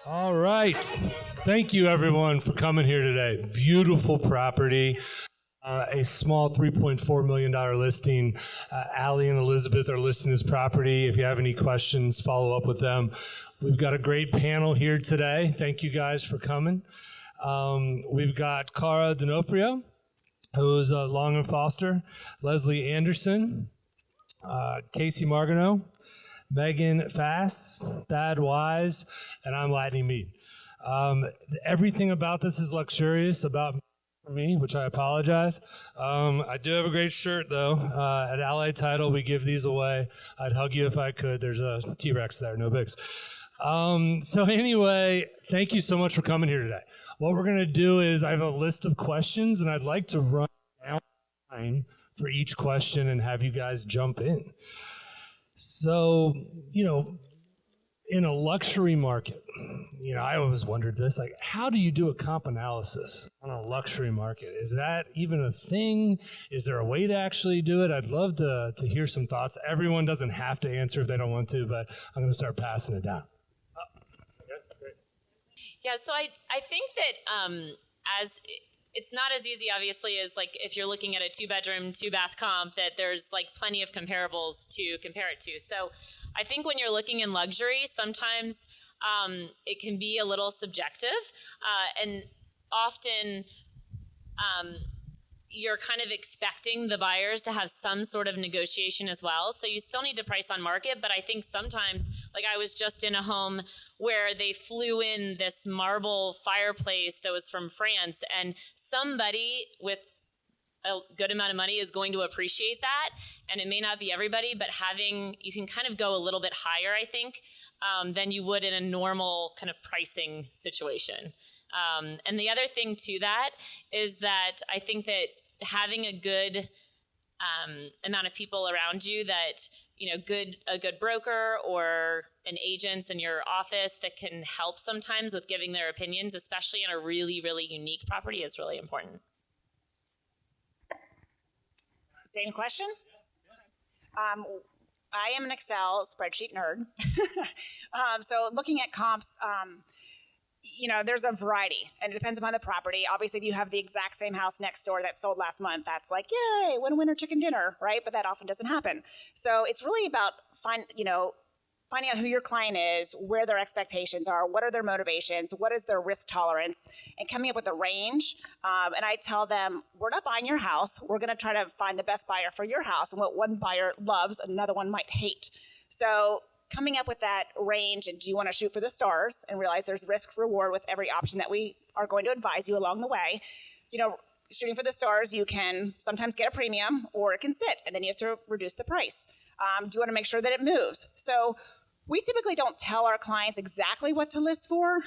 All right. Thank you, everyone, for coming here today. Beautiful property. A small $3.4 million listing. Allie and Elizabeth are listing this property. If you have any questions, follow up with them. We've got a great panel here today. Thank you guys for coming. We've got Cara D'Onofrio, who's Long and Foster, Leslie Anderson, Casey Margano, Megan Fass, Thad Wise, and I'm Lightning Mead. Everything about this is luxurious about me, which I apologize. I do have a great shirt, though. At Allied Title, we give these away. I'd hug you if I could. There's a T-Rex there, no bigs. So anyway, thank you so much for coming here today. What we're going to do is I have a list of questions, and I'd like to run down the line for each question and have you guys jump in. So, in a luxury market, I always wondered this, like, how do you do a comp analysis on a luxury market? Is that even a thing? Is there a way to actually do it? I'd love to hear some thoughts. Everyone doesn't have to answer if they don't want to, but I'm going to start passing it down. Great. Yeah, so I think that as it's not as easy, obviously, as like if you're looking at a 2-bedroom, 2-bath comp, that there's like plenty of comparables to compare it to. So I think when you're looking in luxury, sometimes it can be a little subjective, and often you're kind of expecting the buyers to have some sort of negotiation as well. So you still need to price on market, but I think sometimes, like I was just in a home where they flew in this marble fireplace that was from France, and somebody with a good amount of money is going to appreciate that, and it may not be everybody, but you can kind of go a little bit higher, I think, than you would in a normal kind of pricing situation. And the other thing to that is that I think that having a good amount of people around you that, a good broker or an agent in your office that can help sometimes with giving their opinions, especially in a really, really unique property, is really important. Same question? I am an Excel spreadsheet nerd. So looking at comps, there's a variety, and it depends upon the property. Obviously, if you have the exact same house next door that sold last month, that's like, yay, winner chicken dinner, right? But that often doesn't happen. So it's really about finding out who your client is, where their expectations are, what are their motivations, what is their risk tolerance, and coming up with a range. And I tell them, we're not buying your house. We're going to try to find the best buyer for your house, and what one buyer loves, another one might hate. So coming up with that range, and do you want to shoot for the stars and realize there's risk reward with every option that we are going to advise you along the way. Shooting for the stars, you can sometimes get a premium, or it can sit, and then you have to reduce the price. Do you want to make sure that it moves? So we typically don't tell our clients exactly what to list for.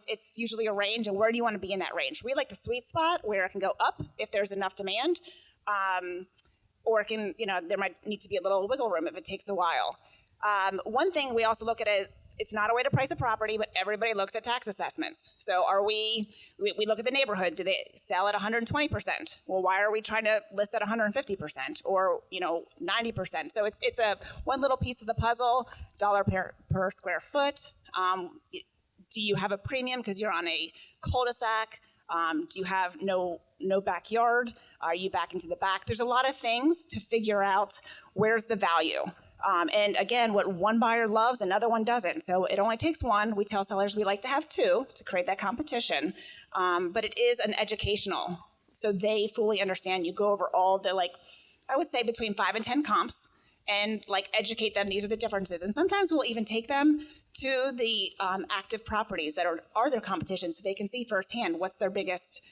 It's usually a range, and where do you want to be in that range? We like the sweet spot where it can go up if there's enough demand, or it can, there might need to be a little wiggle room if it takes a while. One thing we also look at it's not a way to price a property, but everybody looks at tax assessments. So we look at the neighborhood. Do they sell at 120%? Well, why are we trying to list at 150% or 90%? So it's a one little piece of the puzzle, dollar per square foot. Do you have a premium because you're on a cul-de-sac? Do you have no backyard? Are you back into the back? There's a lot of things to figure out where's the value. And again, what one buyer loves, another one doesn't. So it only takes one. We tell sellers we like to have two to create that competition. But it is an educational. So they fully understand. You go over all the, I would say between 5 and 10 comps, and educate them. These are the differences. And sometimes we'll even take them to the active properties that are their competition, so they can see firsthand what's their biggest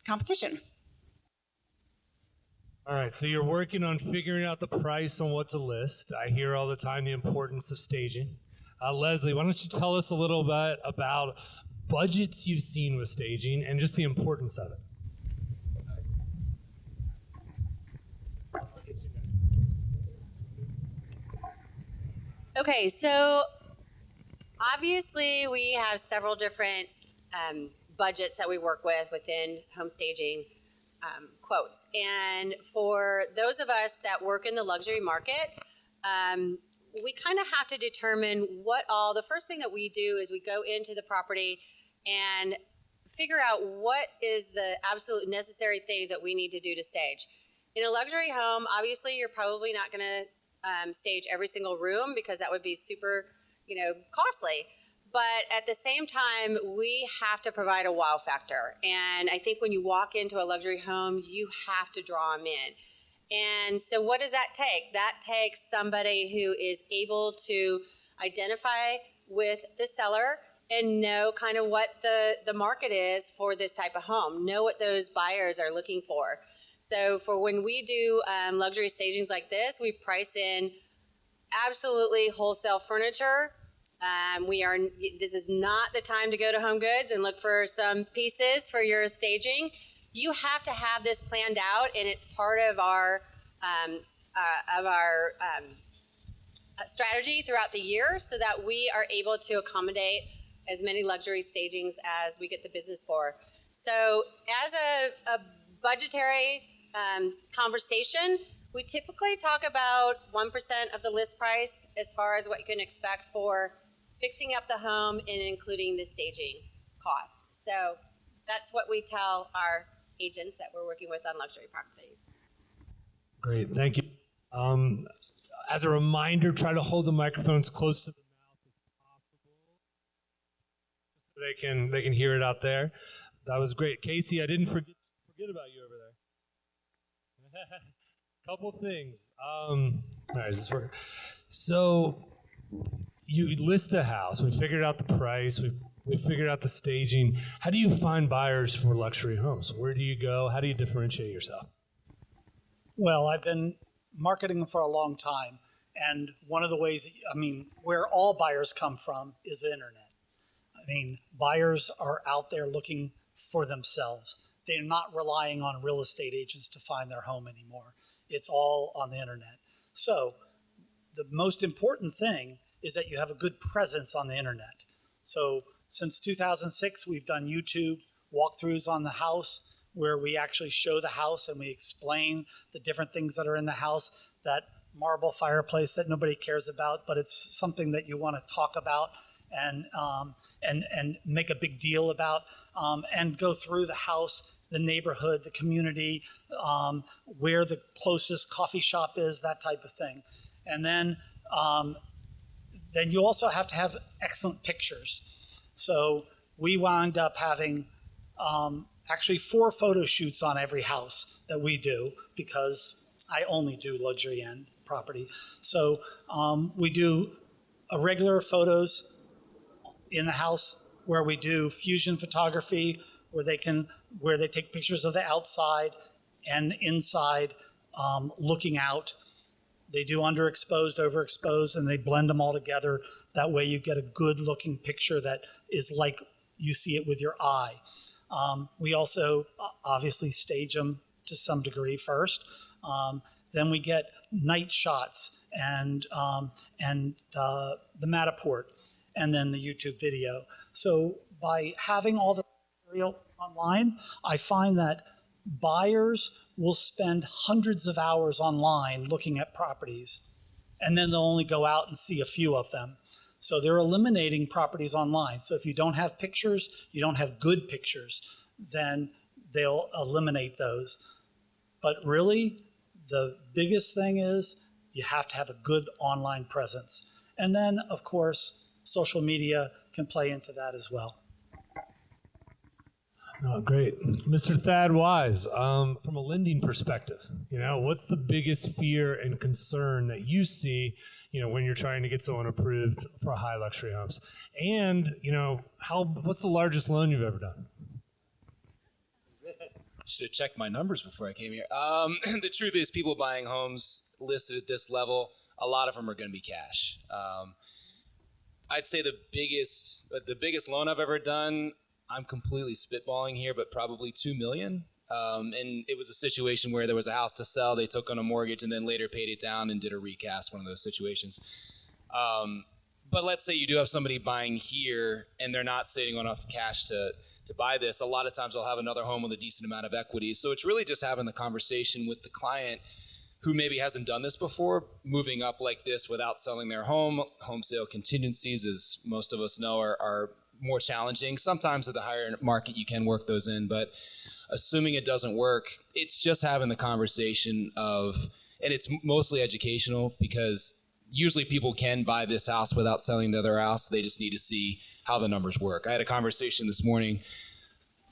competition. All right, so you're working on figuring out the price on what to list. I hear all the time the importance of staging. Leslie, why don't you tell us a little bit about budgets you've seen with staging and just the importance of it? Okay, so obviously we have several different budgets that we work with within home staging quotes. And for those of us that work in the luxury market, we kind of have to determine the first thing that we do is we go into the property and figure out what is the absolute necessary things that we need to do to stage. In a luxury home, obviously you're probably not going to stage every single room because that would be super, costly. But at the same time, we have to provide a wow factor. And I think when you walk into a luxury home, you have to draw them in. And so what does that take? That takes somebody who is able to identify with the seller and know kind of what the market is for this type of home, know what those buyers are looking for. So for when we do luxury stagings like this, we price in absolutely wholesale furniture. This is not the time to go to Home Goods and look for some pieces for your staging. You have to have this planned out, and it's part of our strategy throughout the year so that we are able to accommodate as many luxury stagings as we get the business for. So as a budgetary conversation, we typically talk about 1% of the list price as far as what you can expect for fixing up the home and including the staging cost. So that's what we tell our agents that we're working with on luxury properties. Great, thank you. As a reminder, try to hold the microphones close to the mouth as possible, so they can hear it out there. That was great, Casey. I didn't forget about you over there. Couple things. All right, is this working? So you list a house. We figured out the price. We figured out the staging. How do you find buyers for luxury homes? Where do you go? How do you differentiate yourself? Well, I've been marketing for a long time. And one of the ways, where all buyers come from is the internet. Buyers are out there looking for themselves. They're not relying on real estate agents to find their home anymore. It's all on the internet. So the most important thing is that you have a good presence on the internet. So since 2006, we've done YouTube walkthroughs on the house where we actually show the house and we explain the different things that are in the house, that marble fireplace that nobody cares about, but it's something that you want to talk about and make a big deal about, and go through the house, the neighborhood, the community, where the closest coffee shop is, that type of thing. And then you also have to have excellent pictures. So we wound up having actually 4 photo shoots on every house that we do because I only do luxury end property. So we do regular photos in the house where we do fusion photography, where they take pictures of the outside and inside, looking out. They do underexposed, overexposed, and they blend them all together. That way you get a good looking picture that is like you see it with your eye. We also obviously stage them to some degree first. Then we get night shots and the Matterport, and then the YouTube video. So by having all the material online, I find that buyers will spend hundreds of hours online looking at properties, and then they'll only go out and see a few of them. So they're eliminating properties online. So if you don't have pictures, you don't have good pictures, then they'll eliminate those. But really, the biggest thing is you have to have a good online presence. And then, of course, social media can play into that as well. Oh, great. Mr. Thad Wise, from a lending perspective, what's the biggest fear and concern that you see, when you're trying to get someone approved for high luxury homes? And, what's the largest loan you've ever done? Should have checked my numbers before I came here. The truth is, people buying homes listed at this level, a lot of them are going to be cash. I'd say the biggest loan I've ever done, I'm completely spitballing here, but probably $2 million. And it was a situation where there was a house to sell. They took on a mortgage and then later paid it down and did a recast, one of those situations. But let's say you do have somebody buying here and they're not saving enough cash to buy this. A lot of times they'll have another home with a decent amount of equity. So it's really just having the conversation with the client who maybe hasn't done this before, moving up like this without selling their home. Home sale contingencies, as most of us know, are more challenging. Sometimes at the higher market, you can work those in, but assuming it doesn't work, it's just having the conversation of, and it's mostly educational, because usually people can buy this house without selling the other house. They just need to see how the numbers work. I had a conversation this morning,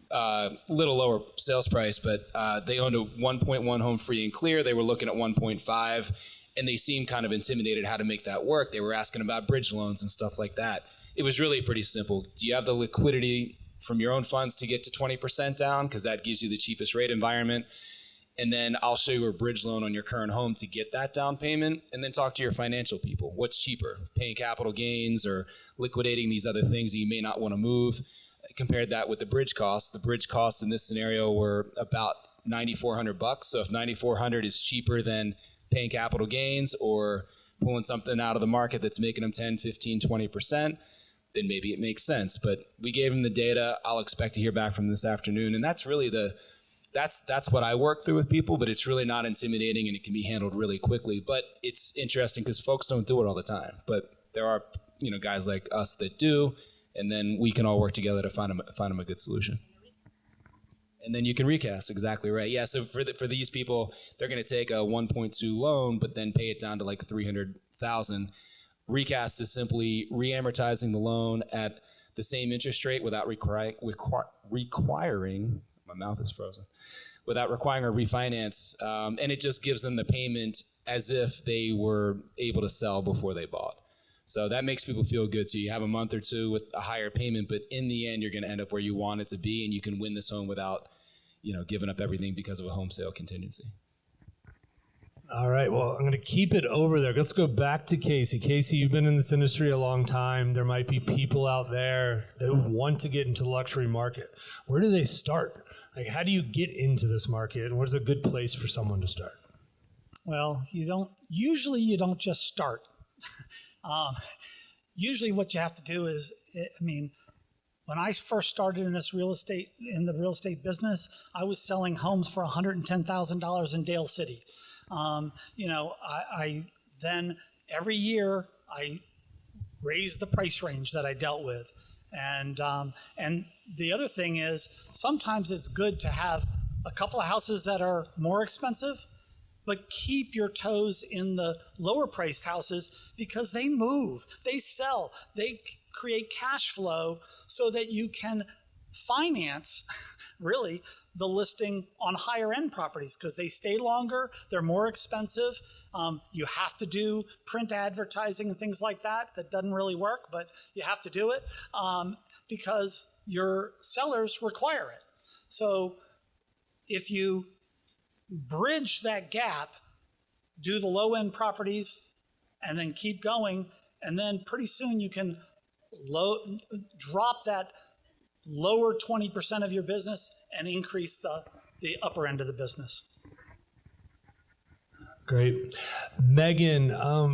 a little lower sales price, but they owned a 1.1 home free and clear. They were looking at 1.5, and they seemed kind of intimidated how to make that work. They were asking about bridge loans and stuff like that. It was really pretty simple. Do you have the liquidity from your own funds to get to 20% down? Because that gives you the cheapest rate environment. And then I'll show you a bridge loan on your current home to get that down payment, and then talk to your financial people. What's cheaper, paying capital gains or liquidating these other things that you may not want to move? Compared that with the bridge costs. The bridge costs in this scenario were about $9,400. So if $9,400 is cheaper than paying capital gains or pulling something out of the market that's making them 10, 15, 20%, then maybe it makes sense. But we gave them the data. I'll expect to hear back from them this afternoon. And that's really that's what I work through with people, but it's really not intimidating, and it can be handled really quickly. But it's interesting because folks don't do it all the time. But there are, guys like us that do, and then we can all work together to find them a good solution. And then you can recast, exactly right. Yeah, so for these people, they're going to take a 1.2 loan, but then pay it down to like $300,000. Recast is simply re-amortizing the loan at the same interest rate without requiring, my mouth is frozen, without requiring a refinance. And it just gives them the payment as if they were able to sell before they bought. So that makes people feel good. So you have a month or two with a higher payment, but in the end, you're going to end up where you want it to be, and you can win this home without, giving up everything because of a home sale contingency. All right. Well, I'm going to keep it over there. Let's go back to Casey. Casey, you've been in this industry a long time. There might be people out there that want to get into the luxury market. Where do they start? Like, how do you get into this market, and where's a good place for someone to start? Well, you don't just start. Usually what you have to do is, when I first started in the real estate business, I was selling homes for $110,000 in Dale City. I then every year I raised the price range that I dealt with. And the other thing is, sometimes it's good to have a couple of houses that are more expensive, but keep your toes in the lower priced houses, because they move, they sell, they create cash flow so that you can finance really the listing on higher end properties, because they stay longer, they're more expensive. You have to do print advertising and things like that. That doesn't really work, but you have to do it because your sellers require it. So if you bridge that gap, do the low end properties, and then keep going, and then pretty soon you can drop that lower 20% of your business and increase the upper end of the business. Great. Megan,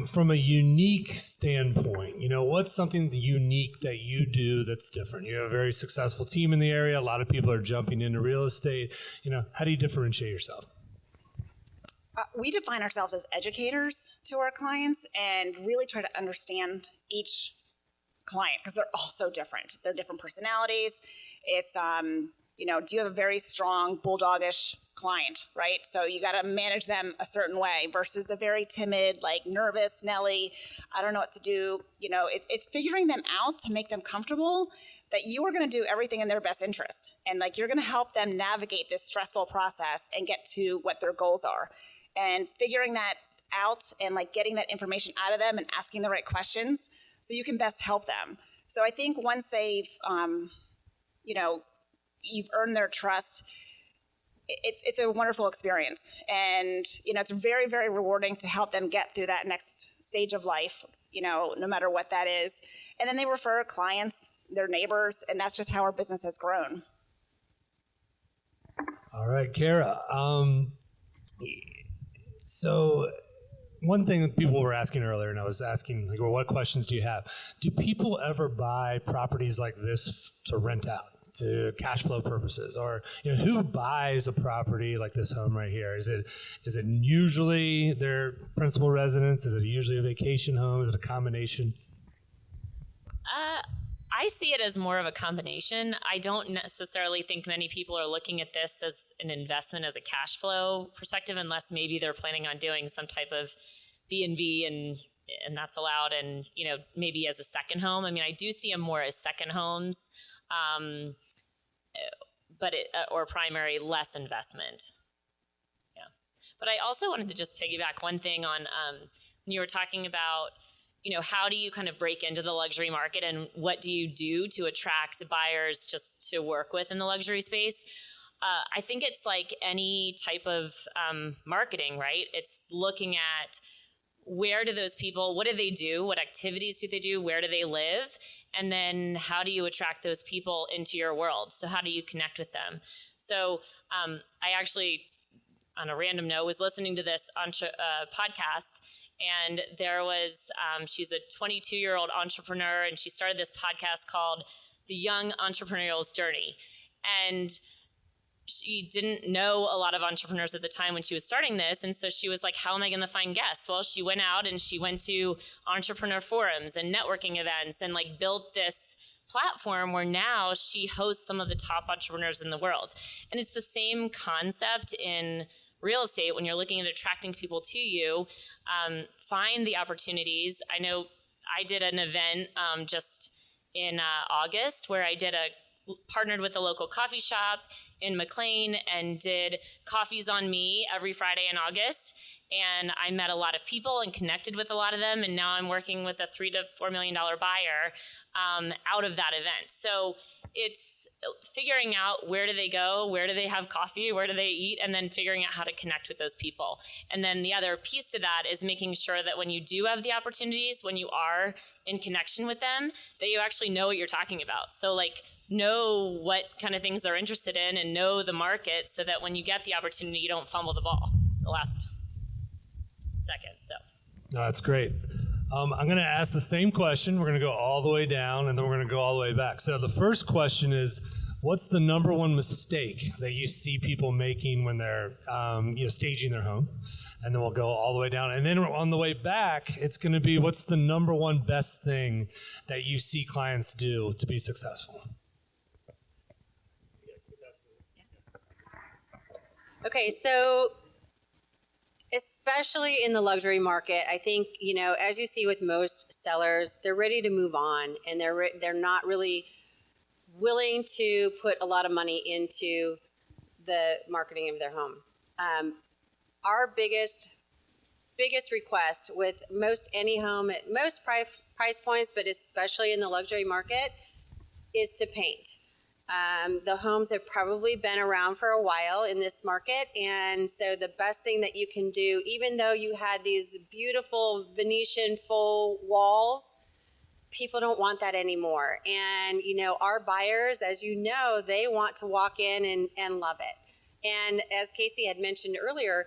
from a unique standpoint, what's something unique that you do that's different? You have a very successful team in the area. A lot of people are jumping into real estate. How do you differentiate yourself? We define ourselves as educators to our clients and really try to understand each client, because they're all so different. They're different personalities. It's, do you have a very strong bulldogish client, right? So you got to manage them a certain way versus the very timid, like nervous Nelly, I don't know what to do. It's figuring them out to make them comfortable that you are going to do everything in their best interest. And you're going to help them navigate this stressful process and get to what their goals are. And figuring that out and getting that information out of them and asking the right questions so you can best help them. So I think once they've, you've earned their trust, it's a wonderful experience. And, it's very, very rewarding to help them get through that next stage of life, no matter what that is. And then they refer clients, their neighbors, and that's just how our business has grown. All right, Kara. So one thing that people were asking earlier, and I was asking, what questions do you have? Do people ever buy properties like this to rent out, to cash flow purposes? Or who buys a property like this home right here? Is it usually their principal residence? Is it usually a vacation home? Is it a combination? I see it as more of a combination. I don't necessarily think many people are looking at this as an investment as a cash flow perspective, unless maybe they're planning on doing some type of B&B and that's allowed, and maybe as a second home. I mean, I do see them more as second homes, but or primary, less investment. Yeah, but I also wanted to just piggyback one thing on when you were talking about how do you kind of break into the luxury market, and what do you do to attract buyers just to work with in the luxury space? I think it's like any type of marketing, right? It's looking at where do those people, what do they do? What activities do they do? Where do they live? And then how do you attract those people into your world? So how do you connect with them? So I actually, on a random note, was listening to this podcast, and there was, she's a 22-year-old entrepreneur, and she started this podcast called The Young Entrepreneurial's Journey. And she didn't know a lot of entrepreneurs at the time when she was starting this. And so she was like, how am I going to find guests? Well, she went out and she went to entrepreneur forums and networking events and like built this platform where now she hosts some of the top entrepreneurs in the world. And it's the same concept in real estate when you're looking at attracting people to you. Find the opportunities. I know I did an event just in August where I partnered with a local coffee shop in McLean and did coffees on me every Friday in August. And I met a lot of people and connected with a lot of them. And now I'm working with a $3 to $4 million buyer out of that event. So it's figuring out where do they go, where do they have coffee, where do they eat, and then figuring out how to connect with those people. And then the other piece to that is making sure that when you do have the opportunities, when you are in connection with them, that you actually know what you're talking about. So like know what kind of things they're interested in and know the market so that when you get the opportunity, you don't fumble the ball the last second. So no, that's great. I'm going to ask the same question. We're going to go all the way down, and then we're going to go all the way back. So the first question is, what's the number one mistake that you see people making when they're staging their home? And then we'll go all the way down. And then on the way back, it's going to be, what's the number one best thing that you see clients do to be successful? Okay, so especially in the luxury market, I think, as you see with most sellers, they're ready to move on, and they're not really willing to put a lot of money into the marketing of their home. Our biggest request with most any home at most price points, but especially in the luxury market, is to paint. The homes have probably been around for a while in this market, and so the best thing that you can do, even though you had these beautiful Venetian full walls, people don't want that anymore. And our buyers, as they want to walk in and love it. And as Casey had mentioned earlier,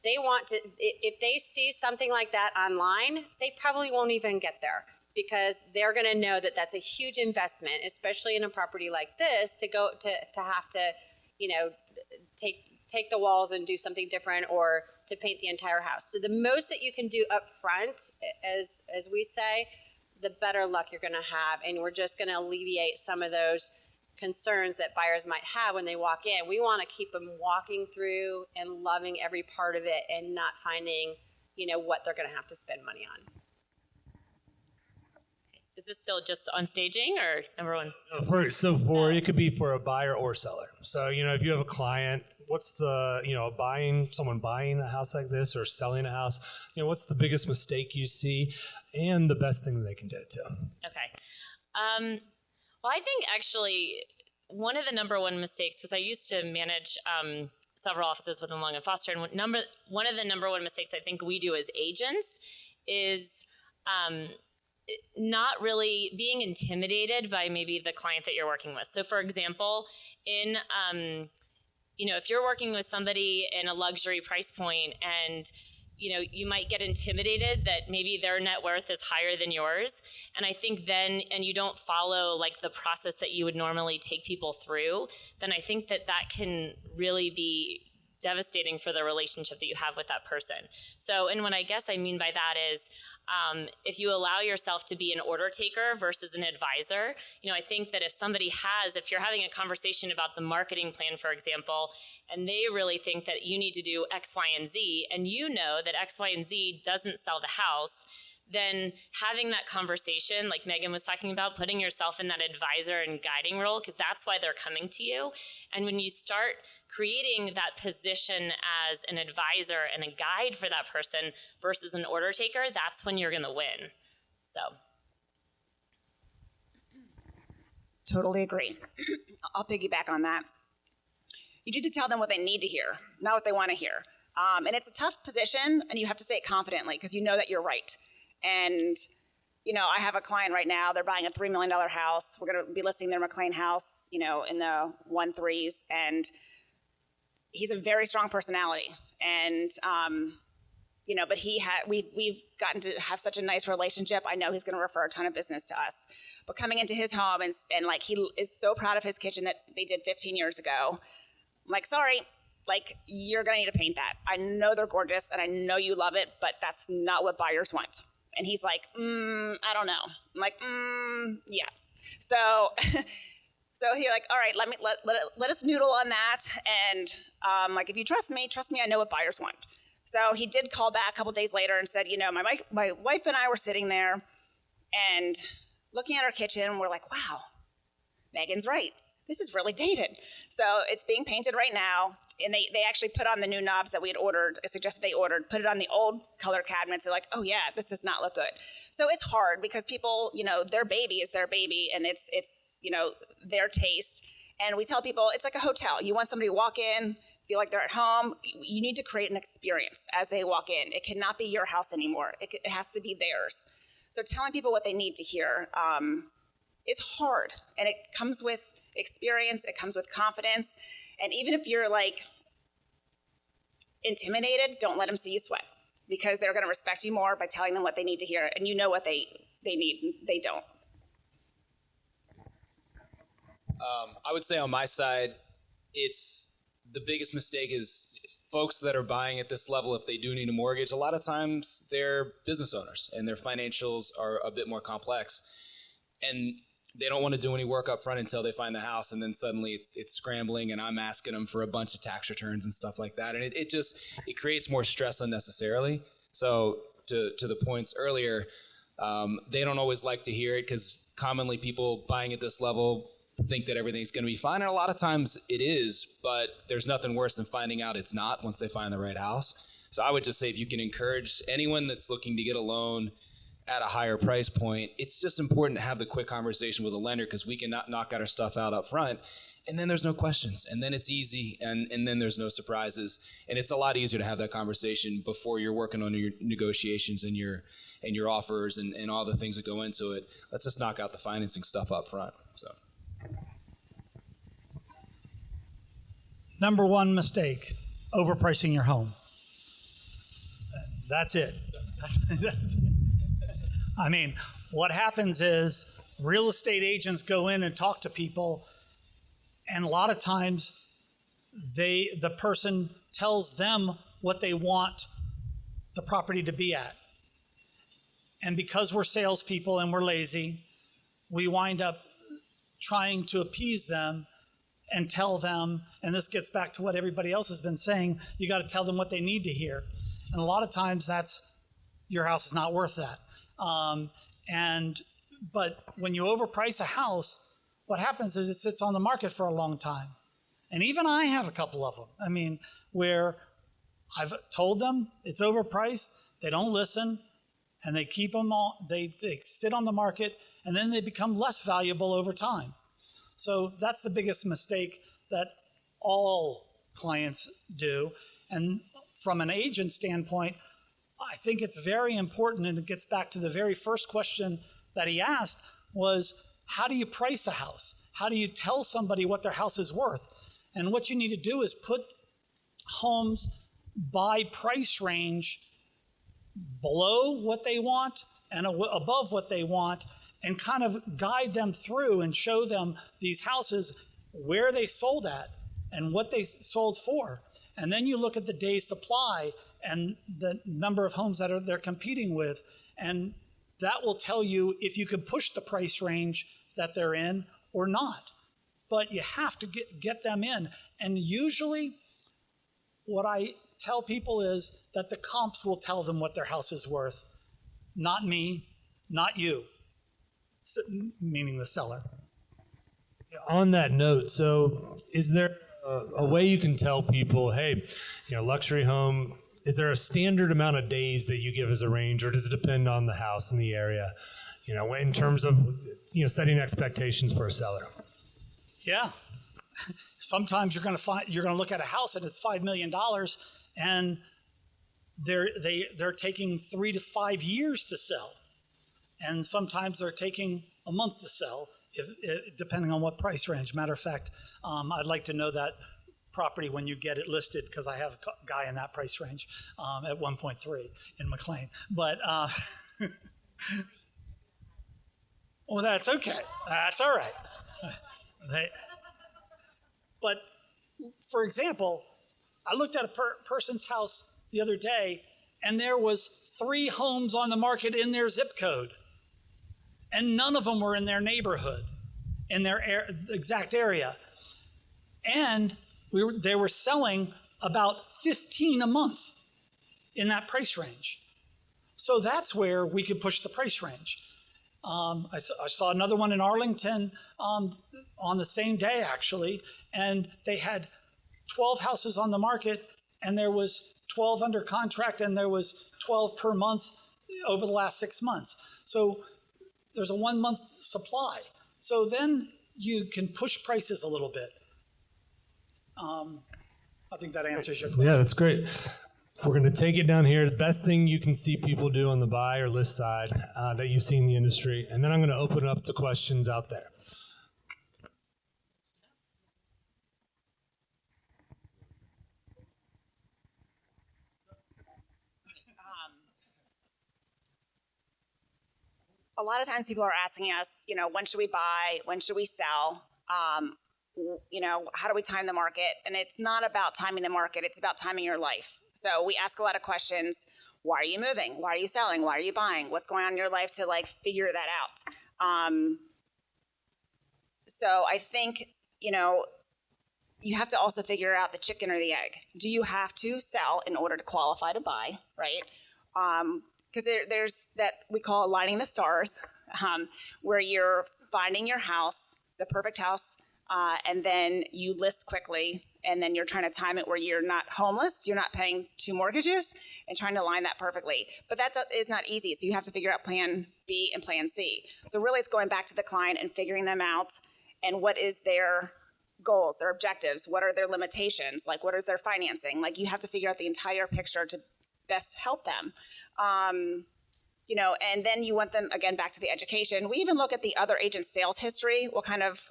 they want to, if they see something like that online, they probably won't even get there, because they're going to know that that's a huge investment, especially in a property like this, to go to have to, take the walls and do something different, or to paint the entire house. So the most that you can do up front, as we say, the better luck you're going to have. And we're just going to alleviate some of those concerns that buyers might have when they walk in. We want to keep them walking through and loving every part of it, and not finding, what they're going to have to spend money on. is this still just on staging or number one? It could be for a buyer or seller. So, if you have a client, what's the, someone buying a house like this or selling a house, what's the biggest mistake you see and the best thing that they can do too? Okay. Well, I think actually one of the number one mistakes, because I used to manage several offices within Long & Foster, and one of the number one mistakes I think we do as agents is not really being intimidated by maybe the client that you're working with. So for example, if you're working with somebody in a luxury price point and you might get intimidated that maybe their net worth is higher than yours. And I think then, and you don't follow like the process that you would normally take people through, then I think that can really be devastating for the relationship that you have with that person. So, and what I guess I mean by that is, if you allow yourself to be an order taker versus an advisor, I think that if you're having a conversation about the marketing plan, for example, and they really think that you need to do X, Y, and Z, and that X, Y, and Z doesn't sell the house, then having that conversation, like Megan was talking about, putting yourself in that advisor and guiding role, because that's why they're coming to you. And when you start creating that position as an advisor and a guide for that person versus an order taker, that's when you're going to win. So. Totally agree. I'll piggyback on that. You need to tell them what they need to hear, not what they want to hear. And it's a tough position, and you have to say it confidently because you know that you're right. And, I have a client right now. They're buying a $3 million house. We're going to be listing their McLean house, in the 1.3s. And he's a very strong personality. And, but we've gotten to have such a nice relationship. I know he's going to refer a ton of business to us. But coming into his home and like, he is so proud of his kitchen that they did 15 years ago. I'm like, sorry, like, you're going to need to paint that. I know they're gorgeous and I know you love it, but that's not what buyers want. And he's like, I don't know. I'm like, yeah. So, so he's like, all right, let us noodle on that. And like, if you trust me, I know what buyers want. So he did call back a couple days later and said, my wife and I were sitting there and looking at our kitchen. We're like, wow, Megan's right. This is really dated. So it's being painted right now. And they actually put on the new knobs that we had ordered, suggested they ordered, put it on the old color cabinets. They're like, oh yeah, this does not look good. So it's hard because people, their baby is their baby and it's their taste. And we tell people it's like a hotel. You want somebody to walk in, feel like they're at home. You need to create an experience as they walk in. It cannot be your house anymore. It has to be theirs. So telling people what they need to hear is hard. And it comes with experience. It comes with confidence. And even if you're like intimidated, don't let them see you sweat because they're going to respect you more by telling them what they need to hear. And what they need, they don't. I would say on my side, it's the biggest mistake is folks that are buying at this level, if they do need a mortgage, a lot of times they're business owners and their financials are a bit more complex. And they don't want to do any work up front until they find the house, and then suddenly it's scrambling and I'm asking them for a bunch of tax returns and stuff like that. And it creates more stress unnecessarily. So to the points earlier, they don't always like to hear it because commonly people buying at this level think that everything's going to be fine. And a lot of times it is, but there's nothing worse than finding out it's not once they find the right house. So I would just say if you can encourage anyone that's looking to get a loan at a higher price point, it's just important to have the quick conversation with a lender because we can knock out our stuff out up front. And then there's no questions. And then it's easy. And then there's no surprises. And it's a lot easier to have that conversation before you're working on your negotiations and your offers and all the things that go into it. Let's just knock out the financing stuff up front. So. Number one mistake, overpricing your home. That's it. I mean, what happens is real estate agents go in and talk to people, and a lot of times the person tells them what they want the property to be at. And because we're salespeople and we're lazy, we wind up trying to appease them and tell them, and this gets back to what everybody else has been saying, you got to tell them what they need to hear. And a lot of times your house is not worth that. But when you overprice a house, what happens is it sits on the market for a long time. And even I have a couple of them. I mean, where I've told them it's overpriced, they don't listen, and they keep them all, they sit on the market, and then they become less valuable over time. So that's the biggest mistake that all clients do. And from an agent standpoint, I think it's very important, and it gets back to the very first question that he asked was, how do you price a house? How do you tell somebody what their house is worth? And what you need to do is put homes by price range below what they want and above what they want, and kind of guide them through and show them these houses where they sold at and what they sold for. And then you look at the day's supply and the number of homes that they're competing with, and that will tell you if you can push the price range that they're in or not. But you have to get them in. And usually what I tell people is that the comps will tell them what their house is worth. Not me, not you, meaning the seller. On that note, so is there a way you can tell people, hey, luxury home, is there a standard amount of days that you give as a range, or does it depend on the house and the area, in terms of, setting expectations for a seller? Yeah. Sometimes you're going to look at a house and it's $5 million, and they're taking 3 to 5 years to sell. And sometimes they're taking a month to sell, depending on what price range. Matter of fact, I'd like to know that property when you get it listed, because I have a guy in that price range at 1.3 in McLean. But, well, that's okay. That's all right. But, for example, I looked at a person's house the other day, and there was 3 homes on the market in their zip code, and none of them were in their neighborhood, in their exact area. And they were selling about 15 a month in that price range. So that's where we could push the price range. I saw another one in Arlington on the same day, actually, and they had 12 houses on the market, and there was 12 under contract, and there was 12 per month over the last 6 months. So there's a 1 month supply. So then you can push prices a little bit. I think that answers your question. Yeah, that's great. We're going to take it down here. The best thing you can see people do on the buy or list side that you see in the industry. And then I'm going to open it up to questions out there. A lot of times people are asking us, when should we buy? When should we sell? How do we time the market? And it's not about timing the market. It's about timing your life. So we ask a lot of questions. Why are you moving? Why are you selling? Why are you buying? What's going on in your life to figure that out? So I think, you have to also figure out the chicken or the egg. Do you have to sell in order to qualify to buy, right? Because there's that we call aligning the stars, where you're finding your house, the perfect house, and then you list quickly, and then you're trying to time it where you're not homeless, you're not paying 2 mortgages, and trying to line that perfectly. But that is not easy, so you have to figure out plan B and plan C. So really it's going back to the client and figuring them out, and what is their goals, their objectives, what are their limitations, what is their financing. You have to figure out the entire picture to best help them. And then you want them, again, back to the education. We even look at the other agent's sales history. What kind of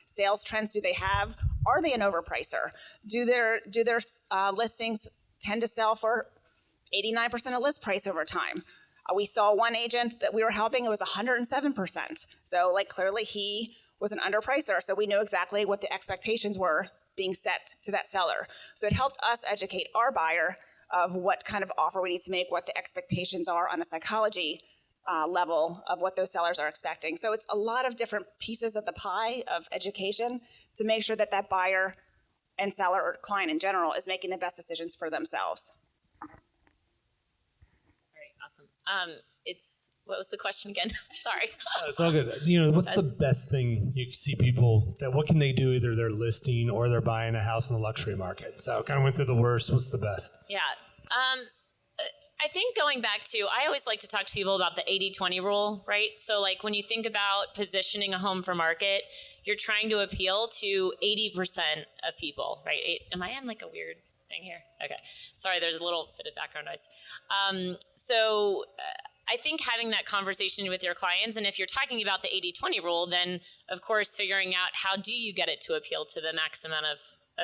sales trends do they have? Are they an overpricer? Do their listings tend to sell for 89% of list price over time? We saw one agent that we were helping, it was 107%. So clearly he was an underpricer. So we knew exactly what the expectations were being set to that seller. So it helped us educate our buyer of what kind of offer we need to make, what the expectations are on a psychology level of what those sellers are expecting. So it's a lot of different pieces of the pie of education to make sure that that buyer and seller or client in general is making the best decisions for themselves. All right, awesome. What was the question again? Sorry. It's all good. What's the best thing you see people what can they do? Either they're listing or they're buying a house in the luxury market. So kind of went through the worst. What's the best? Yeah. I think going back to, I always like to talk to people about the 80-20 rule, right? So when you think about positioning a home for market, you're trying to appeal to 80% of people, right? Am I in a weird thing here? Okay. Sorry, there's a little bit of background noise. I think having that conversation with your clients, and if you're talking about the 80-20 rule, then of course figuring out how do you get it to appeal to the maximum of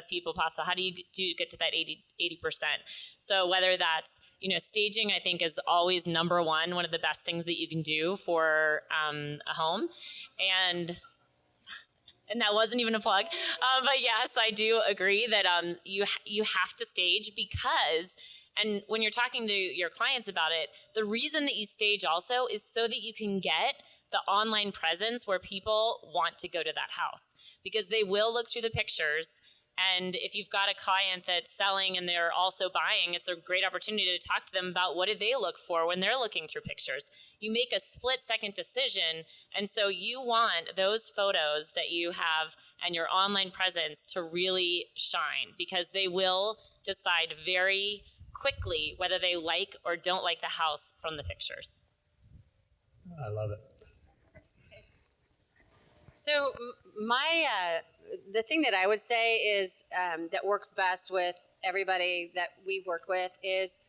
people possible? How do you get to that 80%? So whether that's staging, I think, is always number one of the best things that you can do for a home. And that wasn't even a plug. But yes, I do agree that you have to stage because, and when you're talking to your clients about it, the reason that you stage also is so that you can get the online presence where people want to go to that house, because they will look through the pictures. And if you've got a client that's selling and they're also buying, it's a great opportunity to talk to them about what do they look for when they're looking through pictures. You make a split-second decision, and so you want those photos that you have and your online presence to really shine, because they will decide very quickly whether they like or don't like the house from the pictures. I love it. So the thing that I would say is that works best with everybody that we've worked with is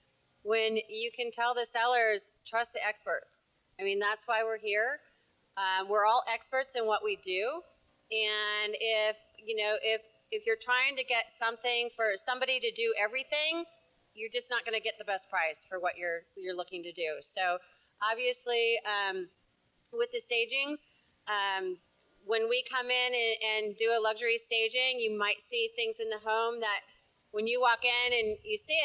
when you can tell the sellers, trust the experts. I mean, that's why we're here. We're all experts in what we do. And if you're trying to get something for somebody to do everything, you're just not going to get the best price for what you're looking to do. So obviously, with the stagings, when we come in and do a luxury staging, you might see things in the home that when you walk in and you see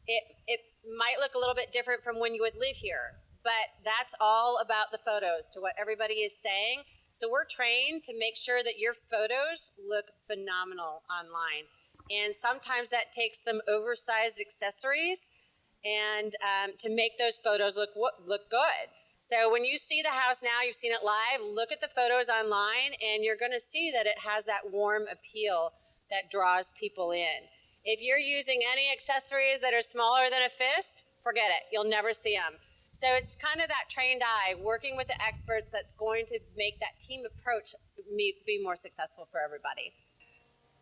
it might look a little bit different from when you would live here. But that's all about the photos, to what everybody is saying. So we're trained to make sure that your photos look phenomenal online. And sometimes that takes some oversized accessories and to make those photos look good. So when you see the house now, you've seen it live, look at the photos online, and you're going to see that it has that warm appeal that draws people in. If you're using any accessories that are smaller than a fist, forget it. You'll never see them. So it's kind of that trained eye, working with the experts, that's going to make that team approach be more successful for everybody.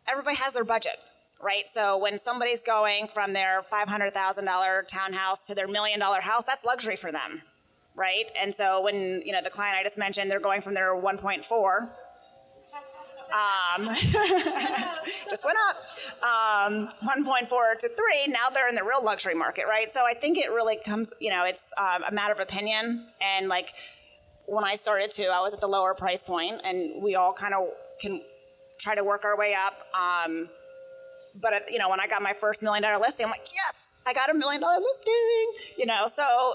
Everybody has their budget, right? So when somebody's going from their $500,000 townhouse to their $1 million house, that's luxury for them, right? And so when, the client I just mentioned, they're going from their 1.4, just went up, 1.4 to 3, now they're in the real luxury market, right? So I think it really comes, it's a matter of opinion. And like when I started too, I was at the lower price point, and we all kind of can try to work our way up. But when I got my first $1 million listing, I'm like, yes, I got a $1 million listing, so,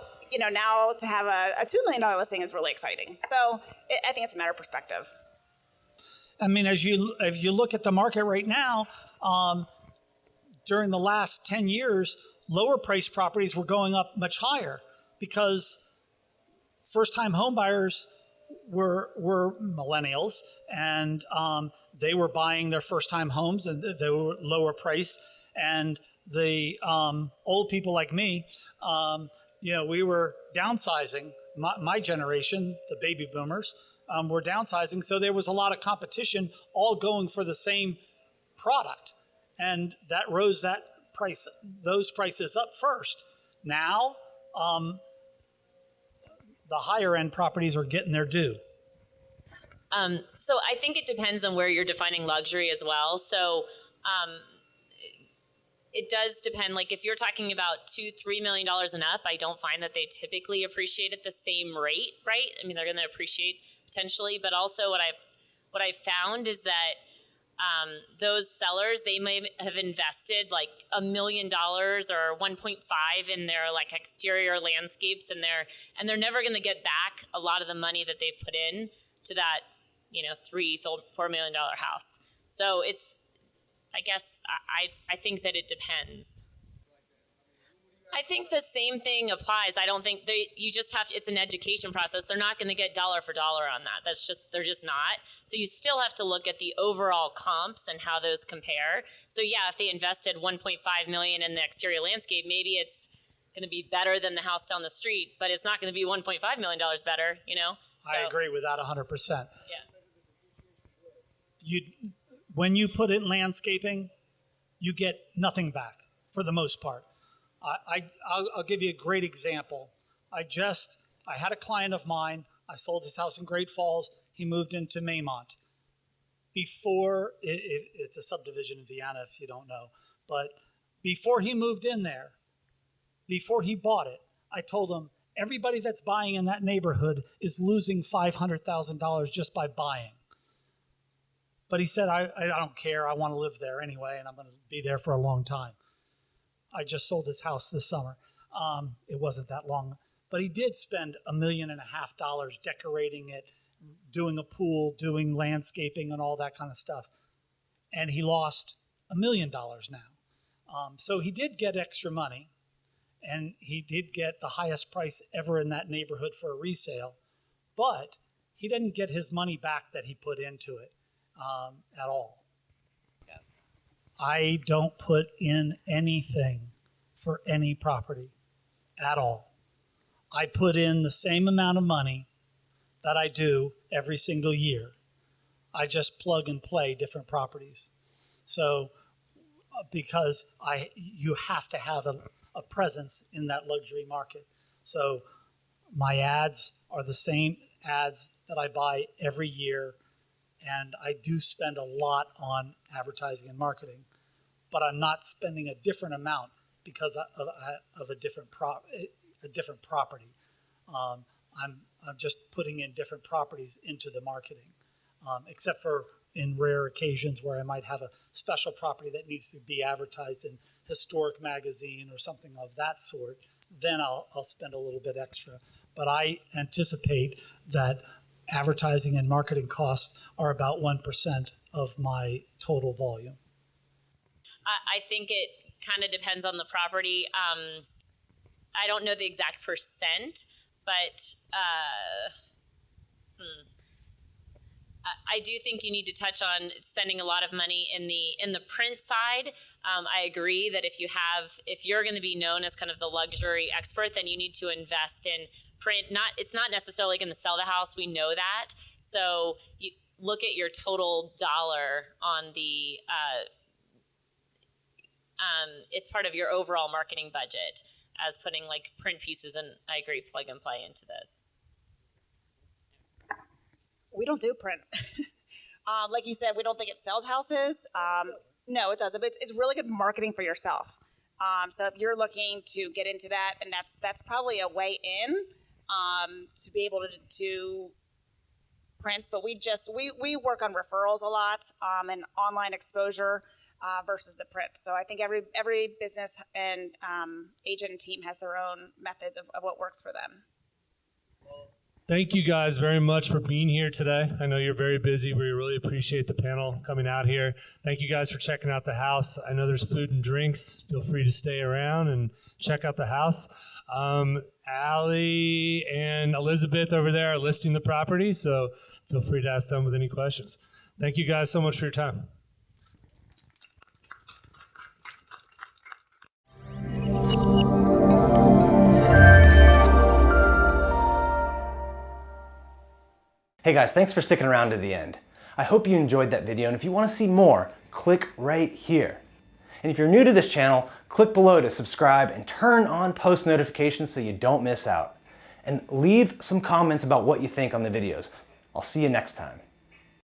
now to have a $2 million listing is really exciting. So I think it's a matter of perspective. I mean, if you look at the market right now, during the last 10 years, lower price properties were going up much higher because first-time home buyers were millennials, and they were buying their first-time homes, and they were lower price. And the old people like me, we were downsizing. My generation, the baby boomers, were downsizing, so there was a lot of competition, all going for the same product, and that rose those prices up first. Now, the higher end properties are getting their due. So I think it depends on where you're defining luxury as well. So it does depend. Like if you're talking about $2-3 million and up, I don't find that they typically appreciate at the same rate, right? I mean, they're going to appreciate potentially, but also what I've found is that those sellers, they may have invested like $1 million or 1.5 in their like exterior landscapes, and they're never going to get back a lot of the money that they've put in to that $3-4 million house. So I guess I think that it depends. I think the same thing applies. I don't think it's an education process. They're not going to get dollar for dollar on that. They're just not. So you still have to look at the overall comps and how those compare. So yeah, if they invested $1.5 million in the exterior landscape, maybe it's going to be better than the house down the street, but it's not going to be $1.5 million better, So, I agree with that 100%. Yeah. When you put in landscaping, you get nothing back for the most part. I'll give you a great example. I had a client of mine. I sold his house in Great Falls. He moved into Maymont. It's a subdivision in Vienna, if you don't know. But before he moved in there, before he bought it, I told him everybody that's buying in that neighborhood is losing $500,000 just by buying. But he said, I don't care. I want to live there anyway, and I'm going to be there for a long time. I just sold his house this summer. It wasn't that long. But he did spend $1.5 million decorating it, doing a pool, doing landscaping, and all that kind of stuff. And he lost $1 million now. So he did get extra money, and he did get the highest price ever in that neighborhood for a resale. But he didn't get his money back that he put into it at all. I don't put in anything for any property at all. I put in the same amount of money that I do every single year. I just plug and play different properties. So because you have to have a presence in that luxury market. So my ads are the same ads that I buy every year, and I do spend a lot on advertising and marketing, but I'm not spending a different amount because of a different property. I'm just putting in different properties into the marketing, except for in rare occasions where I might have a special property that needs to be advertised in Historic Magazine or something of that sort. Then I'll spend a little bit extra. But I anticipate that advertising and marketing costs are about 1% of my total volume. I think it kind of depends on the property. I don't know the exact percent, but I do think you need to touch on spending a lot of money in the print side. I agree that if you're going to be known as kind of the luxury expert, then you need to invest in print. It's not necessarily going to sell the house. We know that. So you look at your total dollar on the. It's part of your overall marketing budget as putting like print pieces, and I agree, plug and play into this. We don't do print. Like you said, we don't think it sells houses. No, it doesn't. But it's really good marketing for yourself. So if you're looking to get into that, and that's probably a way in to be able to print. But we work on referrals a lot and online exposure versus the print. So I think every business and agent and team has their own methods of what works for them. Thank you guys very much for being here today. I know you're very busy. We really appreciate the panel coming out here. Thank you guys for checking out the house. I know there's food and drinks. Feel free to stay around and check out the house. Allie and Elizabeth over there are listing the property, so feel free to ask them with any questions. Thank you guys so much for your time. Hey guys, thanks for sticking around to the end. I hope you enjoyed that video, and if you want to see more, click right here. And if you're new to this channel, click below to subscribe and turn on post notifications so you don't miss out. And leave some comments about what you think on the videos. I'll see you next time.